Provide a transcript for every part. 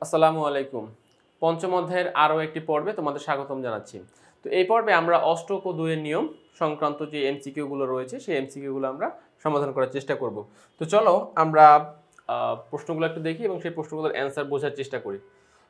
আসসালামু আলাইকুম। পঞ্চম অধ্যায়ের আরও একটি পর্বে তোমাদের স্বাগতম জানাচ্ছি। তো এই পর্বে আমরা অষ্টক ও দুইয়ের নিয়ম সংক্রান্ত যে এমসিকিউগুলো রয়েছে সেই এমসিকিউগুলো আমরা সমাধান করার চেষ্টা করব। তো চলো আমরা প্রশ্নগুলো একটু দেখি এবং সেই প্রশ্নগুলোর অ্যান্সার বোঝার চেষ্টা করি।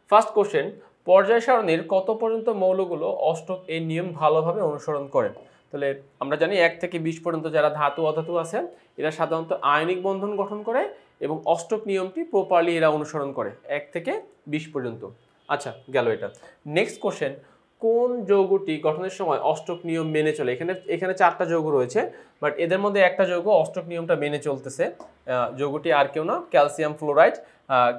ফার্স্ট কোশ্চেন, পর্যায় সারণীর কত পর্যন্ত মৌলগুলো অষ্টক এর নিয়ম ভালোভাবে অনুসরণ করে? তাহলে আমরা জানি 1 থেকে 20 পর্যন্ত যারা ধাতু অধাতু আছে এরা সাধারণত আয়নিক বন্ধন গঠন করে এবং অষ্টক নিয়মটি প্রপারলি এরা অনুসরণ করে 1 থেকে 20 পর্যন্ত। আচ্ছা, গেল এটা। নেক্সট কোশ্চেন, কোন যৌগটি গঠনের সময় অষ্টক নিয়ম মেনে চলে? এখানে 4টা যৌগ রয়েছে, বাট এদের মধ্যে একটা যৌগ অষ্টক নিয়মটা মেনে চলতেছে। যৌগটি আর কেউ না, calcium fluoride.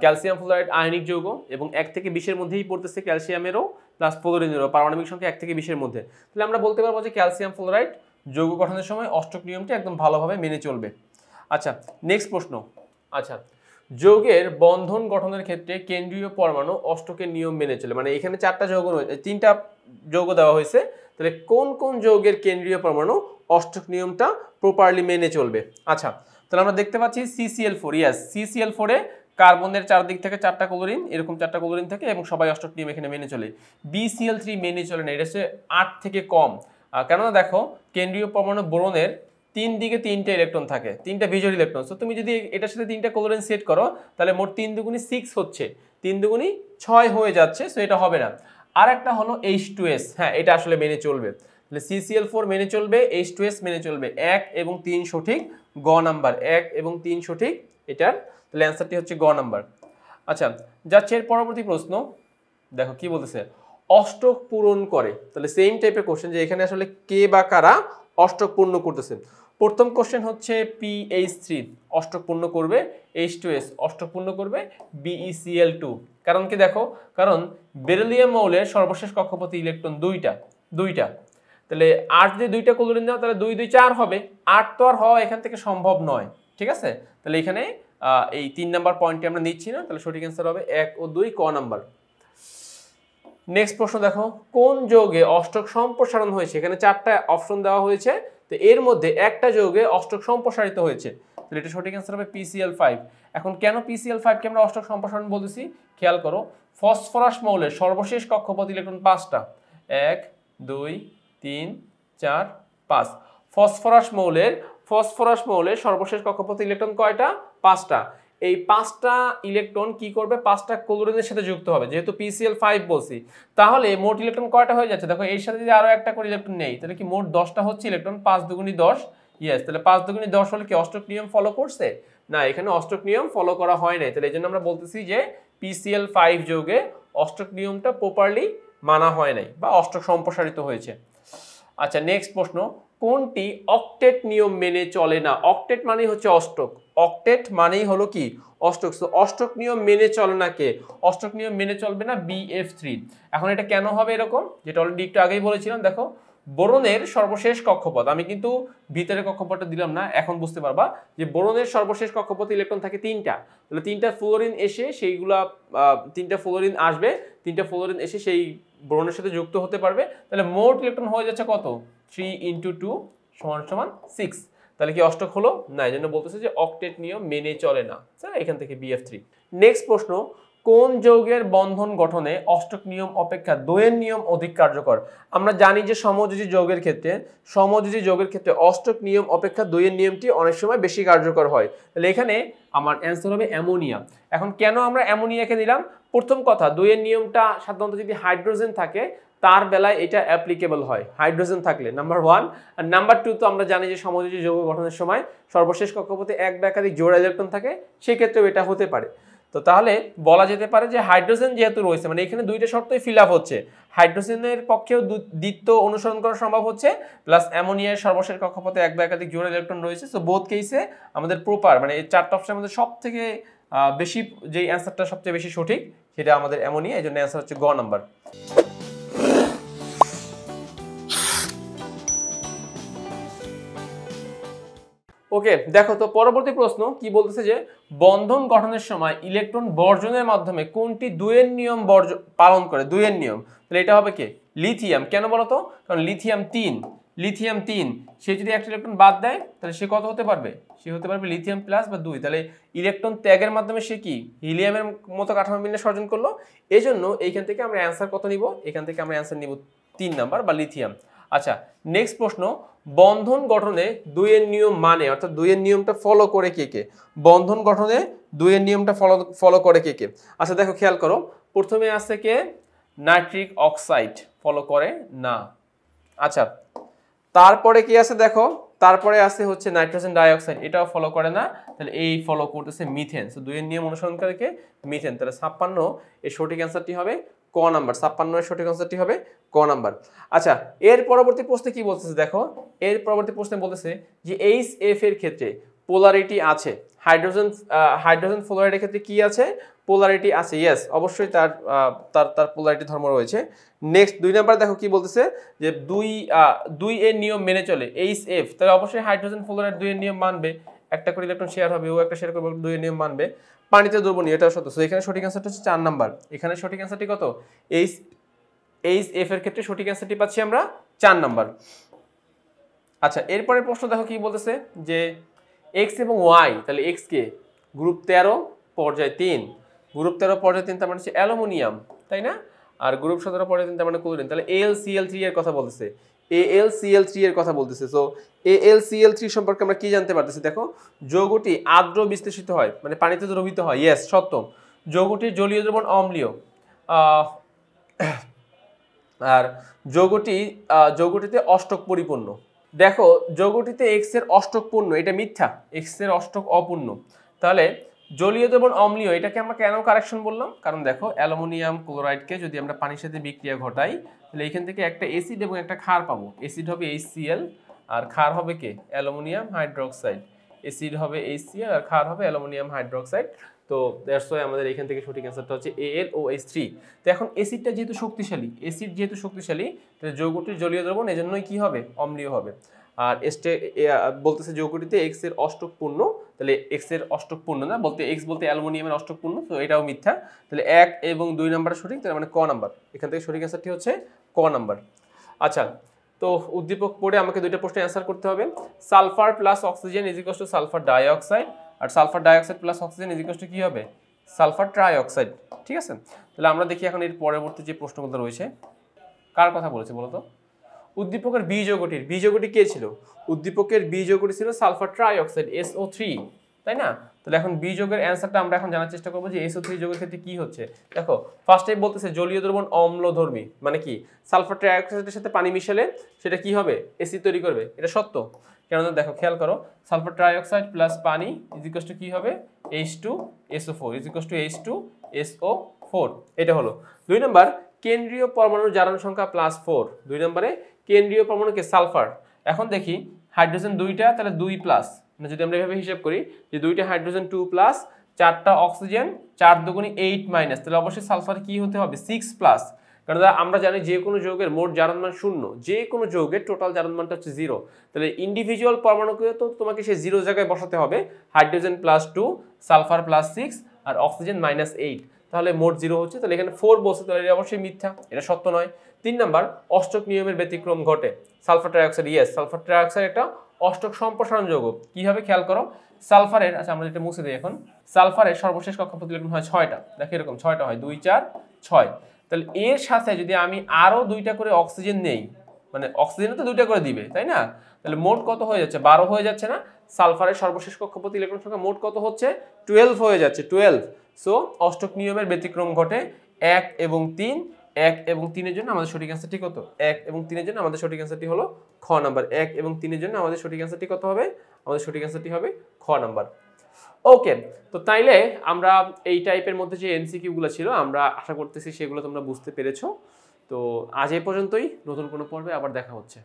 Calcium fluoride ionic যৌগ এবং 1 থেকে 20-এর মধ্যেই পড়তেছে, ক্যালসিয়ামেরও প্লাস ফ্লোরিনেরও পারমাণবিক সংখ্যা 1 থেকে 20-এর মধ্যে। তাহলে আমরা বলতে পারবো যে ক্যালসিয়াম ফ্লোরাইড যৌগ গঠনের সময় অষ্টক নিয়মটি একদম ভালোভাবে মেনে চলবে। আচ্ছা, নেক্সট প্রশ্ন। আচ্ছা, যৌগের বন্ধন গঠনের ক্ষেত্রে কেন্দ্রীয় পরমাণু অষ্টকের নিয়ম মেনে চলে। মানে এখানে 4টা যৌগ রয়েছে, 3টা যৌগ দেওয়া হয়েছে, তাহলে কোন কোন যৌগের কেন্দ্রীয় পরমাণু অষ্টক নিয়মটা প্রপারলি মেনে চলবে? আচ্ছা, তাহলে আমরা দেখতে পাচ্ছি CCl4, ইয়েস, CCl4 এ কার্বনের চারদিক থেকে 4টা ক্লোরিন, এরকম 4টা ক্লোরিন থাকে এবং সবাই অষ্টক নিয়ম এখানে মেনে চলে। BCl3 মেনে চলে না, এটা হচ্ছে 8 থেকে কম। কেননা দেখো, কেন্দ্রীয় পরমাণু বোরনের 3 দিকে 3টা ইলেকট্রন থাকে, 3টা বিজোড় ইলেকট্রন। সো তুমি যদি এটার সাথে 3টা ক্লোরিন সেট করো তাহলে মোট 3 দুগুণী 6 হচ্ছে, 3 দুগুণী 6 হয়ে যাচ্ছে। সো এটা হবে না। আর একটা হলো H2S, হ্যাঁ এটা আসলে মেনে চলবে। তাহলে CCl4 মেনে চলবে, H2S মেনে চলবে। 1 এবং 3 সঠিক, গ নাম্বার। 1 এবং 3 সঠিক এটার, তাহলে অ্যান্সারটি হচ্ছে গ নাম্বার। আচ্ছা, যাচ্ছে এর পরবর্তী প্রশ্ন। দেখো কি বলতেছে, অষ্টক পূরণ করে। তাহলে সেম টাইপের কোশ্চেন, যে এখানে আসলে কে বা কারা অষ্টক পূর্ণ করতেছে। প্রথম কোশ্চেন হচ্ছে PH3 অষ্টক পূর্ণ করবে, H2S অষ্টক পূর্ণ করবে, BeCl2। কারণ কি দেখো, কারণ বেরিলিয়াম মৌলের সর্বশেষ কক্ষপথে ইলেকট্রন দুইটা। তাহলে 8 যদি 2টা ক্লোরিন দাও তাহলে 2 2 4 হবে। 8 তো আর হওয়া এখান থেকে সম্ভব নয়, ঠিক আছে? তাহলে এখানে এই 3 নাম্বার পয়েন্টটি আমরা নিচ্ছি না, তাহলে সঠিক অ্যান্সার হবে 1 ও 2, ক নাম্বার। নেক্সট প্রশ্ন দেখো, কোন যৌগে অষ্টক সম্প্রসারণ হয়েছে? এখানে 4টা অপশন দেওয়া হয়েছে, তো এর মধ্যে একটা যৌগে অষ্টক সম্প্রসারিত হয়েছে, তাহলে এটা সঠিক অ্যান্সার হবে PCl5। এখন কেন PCl5 কে আমরা অষ্টক সম্প্রসারণ বলতেছি খেয়াল করো। ফসফরাস মৌলের সর্বশেষ কক্ষপথ ইলেকট্রন 5টা, 1 2 3 4 5। ফসফরাস মৌলের সর্বশেষ কক্ষপথ ইলেকট্রন কয়টা? 5টা। এই 5টা ইলেকট্রন কি করবে? 5টা ক্লোরিনের সাথে যুক্ত হবে, যেহেতু PCl5 বলছি। তাহলে মোট ইলেকট্রন কয়টা হয়ে যাচ্ছে? দেখো, এর সাথে যদি আরো একটা করে ইলেকট্রন নেই তাহলে কি মোট 10টা হচ্ছে ইলেকট্রন। 5 দুগুণী 10, ইয়েস। তাহলে 5 দুগুণী 10 হলে কি অষ্টক নিয়ম ফলো করছে? না, এখানে অষ্টক নিয়ম ফলো করা হয় নাই। তাহলে এই জন্য আমরা বলতেছি যে PCl5 যৌগে অষ্টক নিয়মটা প্রপারলি মানা হয় নাই বা অষ্টক সম্প্রসারিত হয়েছে। আচ্ছা, নেক্সট প্রশ্ন, কোনটি অক্টেট নিয়ম মেনে চলে না? অক্টেট মানেই হচ্ছে অষ্টক, অক্টেট মানেই হলো কি অষ্টক। সো অষ্টক নিয়ম মেনে চলে না কে? অষ্টক নিয়ম মেনে চলবে না BF3। এখন এটা কেন হবে এরকম, যেটা অলরেডি একটু আগেই বলেছিলাম। দেখো, বোরনের সর্বশেষ কক্ষপথ, আমি কিন্তু ভিতরের কক্ষপথটা দিলাম না, এখন বুঝতে পারবা যে বোরনের সর্বশেষ কক্ষপথ ইলেকট্রন থাকে 3টা। তাহলে 3টা ফ্লোরিন এসে সেইগুলা 3টা ফ্লোরিন আসবে, 3টা ফ্লোরিন এসে সেই বোরনের সাথে যুক্ত হতে পারবে। তাহলে মোট ইলেকট্রন হয়ে যাচ্ছে কত? 3 × 2 = 6। তাহলে কি অষ্টক হলো না? এই জন্য বলতেছে যে অক্টেট নিয়ম মেনে চলে না। এখান থেকে BF3। নেক্সট প্রশ্ন, কোন যৌগের বন্ধন গঠনে অষ্টক নিয়ম অপেক্ষা দ্বয়ের নিয়ম অধিক কার্যকর? আমরা জানি যে সমযোজী যৌগের ক্ষেত্রে অষ্টক নিয়ম অপেক্ষা দ্বয়ের নিয়মটি অনেক সময় বেশি কার্যকর হয়। তাহলে এখানে আমার অ্যান্সার হবে অ্যামোনিয়া। এখন কেন আমরা অ্যামোনিয়াকে দিলাম? প্রথম কথা, দ্বয়ের নিয়মটা সাধারণত যদি হাইড্রোজেন থাকে তার বেলায় এটা অ্যাপ্লিকেবল হয়, হাইড্রোজেন থাকলে, নাম্বার 1। আর নাম্বার 2, তো আমরা জানি যে সমযোজী যৌগ গঠনের সময় সর্বশেষ কক্ষপথে এক বা একাধিক জোড়া ইলেকট্রন থাকে, সেক্ষেত্রেও এটা হতে পারে। তো তাহলে বলা যেতে পারে যে হাইড্রোজেন যেহেতু রয়েছে, মানে এখানে দুইটা শর্তই ফিল আপ হচ্ছে, হাইড্রোজেনের পক্ষেও দ্বিত্ব অনুসরণ করা সম্ভব হচ্ছে, প্লাস অ্যামোনিয়ার সর্বশেষ কক্ষপথে এক বা একাধিক জোড়া ইলেকট্রন রয়েছে। সো বোথ কেসে আমাদের প্রপার, মানে এই 4টা অপশনের মধ্যে সব থেকে বেশি যেই অ্যান্সারটা সবচেয়ে বেশি সঠিক সেটা আমাদের অ্যামোনিয়া। এই জন্য অ্যান্সার হচ্ছে গ নাম্বার। ওকে, দেখো তো পরবর্তী প্রশ্ন কি বলতেছে, যে বন্ধন গঠনের সময় ইলেকট্রন বর্জনের মাধ্যমে কোনটি দ্বয়ের নিয়ম পালন করে? দ্বয়ের নিয়ম, তাহলে এটা হবে কি লিথিয়াম। কেন বলতো? কারণ লিথিয়াম 3, লিথিয়াম 3, সে যদি একটা ইলেকট্রন বাদ দেয় তাহলে সে কত হতে পারবে? সে হতে পারবে লিথিয়াম প্লাস বা 2। তাহলে ইলেকট্রন ত্যাগের মাধ্যমে সে কি হিলিয়ামের মতো কাঠামো বিন্যাস অর্জন করলো। এই জন্য এইখান থেকে আমরা অ্যান্সার কত নিব? এখান থেকে আমরা অ্যান্সার নিব 3 নাম্বার বা লিথিয়াম। আচ্ছা, নেক্সট প্রশ্ন, বন্ধন গঠনে 2 এর নিয়ম মানে, অর্থাৎ 2 এর নিয়মটা ফলো করে কে কে? বন্ধন গঠনে 2 এর নিয়মটা ফলো করে কে কে? আচ্ছা দেখো, খেয়াল করো, প্রথমে আছে কে? নাইট্রিক অক্সাইড ফলো করে না। আচ্ছা, তারপরে কি আছে দেখো, তারপরে আছে হচ্ছে নাইট্রোজেন ডাইঅক্সাইড, এটাও ফলো করে না। তাহলে এই ফলো করতেছে মিথেন। সো 2 এর নিয়ম অনুসরণ করে কে? মিথেন। তাহলে 56 এর সঠিক অ্যান্সারটি হবে ক নাম্বার। 56 এর সঠিক অ্যান্সারটি হবে ক নাম্বার। আচ্ছা, এর পরবর্তী প্রশ্নে কি বলতেছে দেখো, এর পরবর্তী প্রশ্নে বলতেছে যে HF এর ক্ষেত্রে পোলারিটি আছে। হাইড্রোজেন ফ্লোরাইডের ক্ষেত্রে কি আছে? পোলারিটি আছে। ইয়েস, অবশ্যই তার তার পোলারিটি ধর্ম রয়েছে। নেক্সট 2 নাম্বার দেখো কি বলতেছে যে 2 এর নিয়ম মেনে চলে HF, তাহলে অবশ্যই হাইড্রোজেন ফ্লোরাইড 2 এর নিয়ম মানবে। একটা করে ইলেকট্রন শেয়ার হবে, ও একটা শেয়ার করবে, 2 এর নিয়ম মানবে। পানিতে দ্রবণীয়, এটাও সত্য। সো এখানে সঠিক অ্যান্সারটা হচ্ছে 4 নাম্বার। এখানে সঠিক অ্যান্সারটি কত? HF এর ক্ষেত্রে সঠিক অ্যান্সারটি পাচ্ছি আমরা 4 নাম্বার। আচ্ছা, এরপরের প্রশ্ন দেখো কি বলতেছে যে X এবং Y, তাহলে X কে গ্রুপ 13 পর্যায় 3, গ্রুপ 13 পর্যায় 3 তার মানে হচ্ছে অ্যালুমিনিয়াম, তাই না? আর গ্রুপ 17 পর্যায় 3 তার মানে ক্লোরিন। তাহলে AlCl3 এর কথা বলতেছে, AlCl3 এর কথা বলতেছে। সো AlCl3 সম্পর্কে আমরা কি জানতে পারতেছি দেখো, যৌগটি আর্দ্র বিশ্লেষিত হয়, মানে পানিতে দ্রবীভূত হয়। ইয়েস, সত্য। যৌগটির জলীয় দ্রবণ অম্লীয়, আর যৌগটিতে অষ্টক পরিপূর্ণ। দেখো, যৌগটিতে X এর অষ্টক পূর্ণ, এটা মিথ্যা। X এর অষ্টক অপূর্ণ। তাহলে জলীয় দ্রবণ অম্লীয়, এটাকে আমরা কেন কারেকশন বললাম? কারণ দেখো, অ্যালুমিনিয়াম ক্লোরাইডকে যদি আমরা পানির সাথে বিক্রিয়া ঘটাই, তাহলে এখান থেকে একটা অ্যাসিড এবং একটা ক্ষার পাবো। অ্যাসিড হবে HCl আর ক্ষার হবে কে? Aluminium hydroxide. অ্যাসিড হবে HCl আর ক্ষার হবে অ্যালুমিনিয়াম হাইড্রোক্সাইড। তো দ্যাটস ওয়াই আমাদের এখান থেকে সঠিক অ্যান্সারটা হচ্ছে AlOH3। তো এখন অ্যাসিডটা যেহেতু শক্তিশালী, তাহলে যৌগটির জলীয় দ্রবণ এজন্যই কি হবে? অম্লীয় হবে। আর বলতেছে যৌগটিতে X এর অষ্টক পূর্ণ, তাহলে X এর অষ্টক পূর্ণ না, বলতে X বলতে অ্যালুমিনিয়ামের অষ্টক পূর্ণ, তো এটাও মিথ্যা। তাহলে 1 এবং 2 নাম্বার সঠিক, তার মানে ক নাম্বার। এখান থেকে সঠিক অ্যান্সারটি হচ্ছে ক নাম্বার। আচ্ছা, তো উদ্দীপক পড়ে আমাকে 2টা প্রশ্নের অ্যান্সার করতে হবে। Sulphur plus oxygen is equal to sulphur dioxide, আর sulphur dioxide plus oxygen is equal to কি হবে? Sulphur trioxide. ঠিক আছে, তাহলে আমরা দেখি এখন এর পরবর্তী যে প্রশ্নগুলো রয়েছে, কার কথা বলেছে বলতো? উদ্দীপকের বীজগটি কে ছিল? উদ্দীপকের বীজগটি ছিল সালফার ট্রাইঅক্সাইড, SO3, তাই না? তাহলে এখন বীজকের অ্যান্সারটা আমরা এখন জানার চেষ্টা করবো যে SO3 যোগের ক্ষেত্রে কি হচ্ছে। দেখো, ফার্স্টেই বলতেছে জলীয় দ্রবণ অম্লধর্মী, মানে কি? সালফার ট্রাইঅক্সাইডের সাথে পানি মিশালে সেটা কি হবে? অ্যাসিড তৈরি করবে। এটা সত্য। কেননা দেখো, খেয়াল করো, সালফার ট্রাইঅক্সাইড প্লাস পানি ইজ ইকুয়াল টু কি হবে? H2SO4 is equal two H2SO4। এটা হলো 2 নাম্বার। কেন্দ্রীয় পরমাণুর জারণ সংখ্যা +4। 2 নম্বরে কেন্দ্রীয় পরমাণুকে সালফার। এখন দেখি হাইড্রোজেন 2টা, তাহলে 2 প্লাস, মানে যদি আমরা এভাবে হিসাব করি যে 2টা হাইড্রোজেন 2 প্লাস, 4টা অক্সিজেন, 4 দুগুণে 8 মাইনাস, তাহলে অবশ্যই সালফার কি হতে হবে? 6 প্লাস। কারণ আমরা জানি যে কোনো যৌগের মোট জারণ মান 0, যে কোনো যৌগের টোটাল জারণ মানটা হচ্ছে 0। তাহলে ইন্ডিভিজুয়াল পরমাণুকে তো তোমাকে সেই 0 জায়গায় বসাতে হবে। হাইড্রোজেন +2, সালফার +6 আর অক্সিজেন -8, তাহলে মোট 0 হচ্ছে। তাহলে এখানে 4 বলছে, তাহলে এটা অবশ্যই মিথ্যা, এটা সত্য নয়। 3 নাম্বার, অষ্টক নিয়মের ব্যতিক্রম ঘটে। Sulphur trioxide, yes, sulphur trioxide একটা অষ্টক সম্প্রসারণ যৌগ। কিভাবে? খেয়াল করো, সালফারের, আচ্ছা আমরা যেটা মুছে দিই এখন, সালফারের সর্বশেষ কক্ষপথ ইলেকট্রন হয় 6টা। দেখো এরকম 6টা হয়, 2 4 6। তাহলে এর সাথে যদি আমি আরো 2টা করে অক্সিজেন নেই, মানে অক্সিজেনও তো 2টা করে দিবে, তাই না? তাহলে মোট কত হয়ে যাচ্ছে? 12 হয়ে যাচ্ছে না? সালফারের সর্বশেষ কক্ষপথ ইলেকট্রন সংখ্যা মোট কত হচ্ছে? 12 হয়ে যাচ্ছে, 12। সো অষ্টক নিয়মের ব্যতিক্রম ঘটে 1 এবং 3। 1 এবং 3 এর জন্য আমাদের সঠিক অ্যান্সারটি কত? 1 এবং 3 এর জন্য আমাদের সঠিক অ্যান্সারটি হলো খ নাম্বার। 1 এবং 3 এর জন্য আমাদের সঠিক অ্যান্সারটি কত হবে? আমাদের সঠিক অ্যান্সারটি হবে খ নাম্বার। ওকে, তো তাইলে আমরা এই টাইপের মধ্যে যে এমসিকিউগুলো ছিল, আমরা আশা করতেছি সেগুলো তোমরা বুঝতে পেরেছো। তো আজ এই পর্যন্তই, নতুন কোনো পর্বে আবার দেখা হচ্ছে।